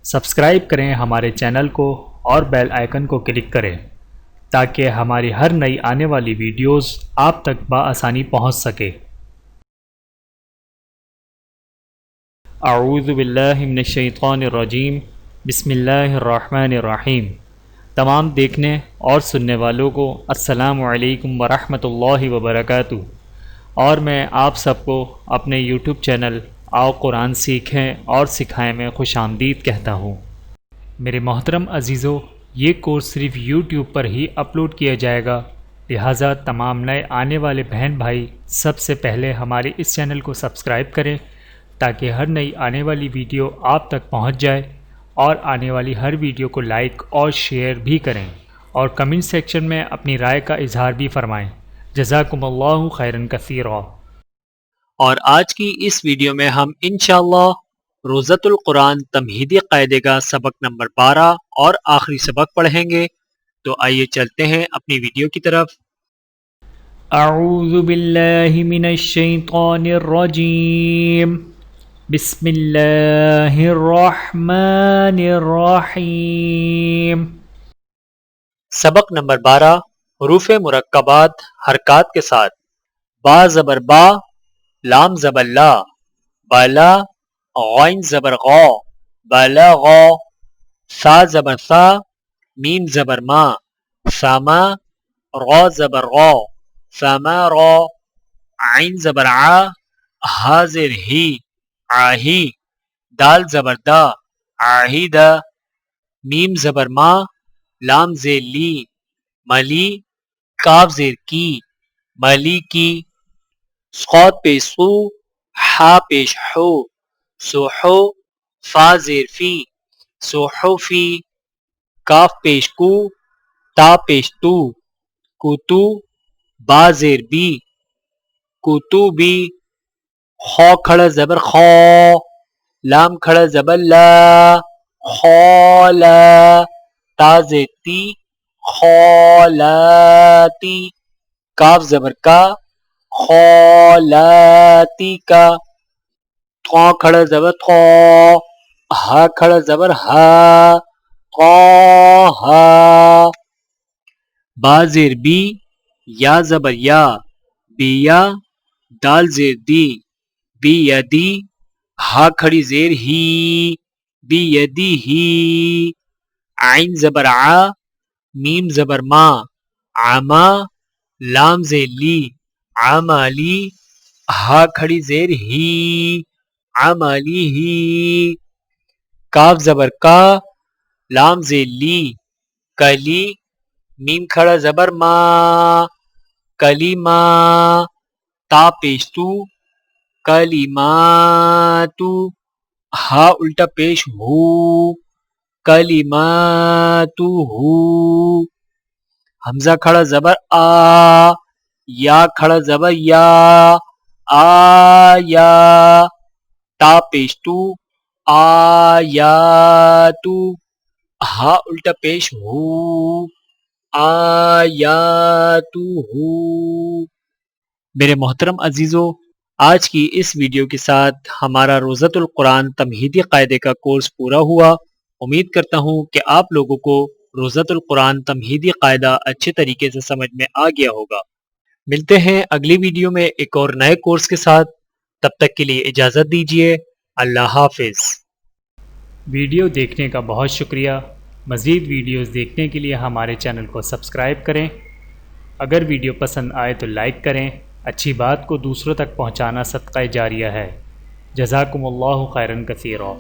Subscribe کریں ہمارے channel کو اور بیل آئیکن کو کلک کریں تاکہ ہماری ہر نئی آنے والی ویڈیوز آپ تک بآسانی پہنچ سکے۔ اعوذ باللہ من الشیطان الرجیم، بسم اللہ الرحمن الرحیم۔ تمام دیکھنے اور سننے والوں کو السلام علیکم ورحمۃ اللہ وبرکاتہ، اور میں آپ سب کو اپنے یوٹیوب چینل آؤ قرآن سیکھیں اور سکھائیں میں خوش آمدید کہتا ہوں۔ میرے محترم عزیزو، یہ کورس صرف یوٹیوب پر ہی اپلوڈ کیا جائے گا، لہٰذا تمام نئے آنے والے بہن بھائی سب سے پہلے ہمارے اس چینل کو سبسکرائب کریں تاکہ ہر نئی آنے والی ویڈیو آپ تک پہنچ جائے، اور آنے والی ہر ویڈیو کو لائک اور شیئر بھی کریں، اور کمنٹ سیکشن میں اپنی رائے کا اظہار بھی فرمائیں۔ جزاکم اللہ خیرا کثیرا۔ اور آج کی اس ویڈیو میں ہم انشاءاللہ روزۃ القرآن تمہیدی قاعدے کا سبق نمبر 12 اور آخری سبق پڑھیں گے، تو آئیے چلتے ہیں اپنی ویڈیو کی طرف۔ اعوذ باللہ من الشیطان الرجیم، بسم اللہ الرحمن الرحیم۔ سبق نمبر 12، حروف مرکبات حرکات کے ساتھ۔ با زبر با، لام زبر لا، بالا، غین زبر غا، بلغا، سا زبر سا، میم زبر ما، ساما، را زبر غا، سامارا، عین زبر عا، ہا زیر ہی، آہی، دال زبر دا، عاہدہ، میم زبر ما، لام زیر لی، ملی، کاف زیر کی، ملی کی، صاد پیش سو، حا پیش حو، سوحو، فا زیر فی، سوحوفی، کاف پیش کو، تا پیش تو، کوتو، با زیر بی، کوتوبی، خا کھڑا زبر خا، لام کھڑا زبر لا، خالا، تا زیر تی، خالاتی، کاف زبر کا، خالاتی کا، تھا کھڑا زبر تھا، ہا کھڑا زبر ہا، طاہا، با زیر بی، یا زبر یا، بیا، دال زیر دی، بی یدی، ہا کھڑی زیر ہی، بی یدی ہی، عین زبر آ، میم زبر ما، عما، لام زیر لی، عمالی، ہا کھڑی زیر ہی، عمالی ہی، کاف زبر کا، لام زیر لی، کلی، میم کھڑا زبر ما، کلیما، تا پیش تو، کلیماتو، ہا الٹا پیش ہو، کلیماتو ہو، حمزہ کھڑا زبر آ، یا کھڑا زبر یا، آیا، تا پیش تو، آیاتو، ہا الٹا پیش ہو، آیاتو ہو۔ میرے محترم عزیزو، آج کی اس ویڈیو کے ساتھ ہمارا روزۃ القرآن تمہیدی قاعدے کا کورس پورا ہوا۔ امید کرتا ہوں کہ آپ لوگوں کو روزۃ القرآن تمہیدی قاعدہ اچھے طریقے سے سمجھ میں آ گیا ہوگا۔ ملتے ہیں اگلی ویڈیو میں ایک اور نئے کورس کے ساتھ، تب تک کے لیے اجازت دیجیے، اللہ حافظ۔ ویڈیو دیکھنے کا بہت شکریہ۔ مزید ویڈیوز دیکھنے کے لیے ہمارے چینل کو سبسکرائب کریں۔ اگر ویڈیو پسند آئے تو لائک کریں۔ اچھی بات کو دوسروں تک پہنچانا صدقہ جاریہ ہے۔ جزاکم اللہ خیرا کثیرا۔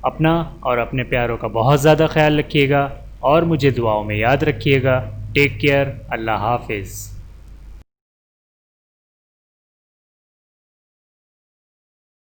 اپنا اور اپنے پیاروں کا بہت زیادہ خیال رکھیے گا، اور مجھے دعاؤں میں یاد رکھیے گا۔ ٹیک کیئر، اللہ حافظ۔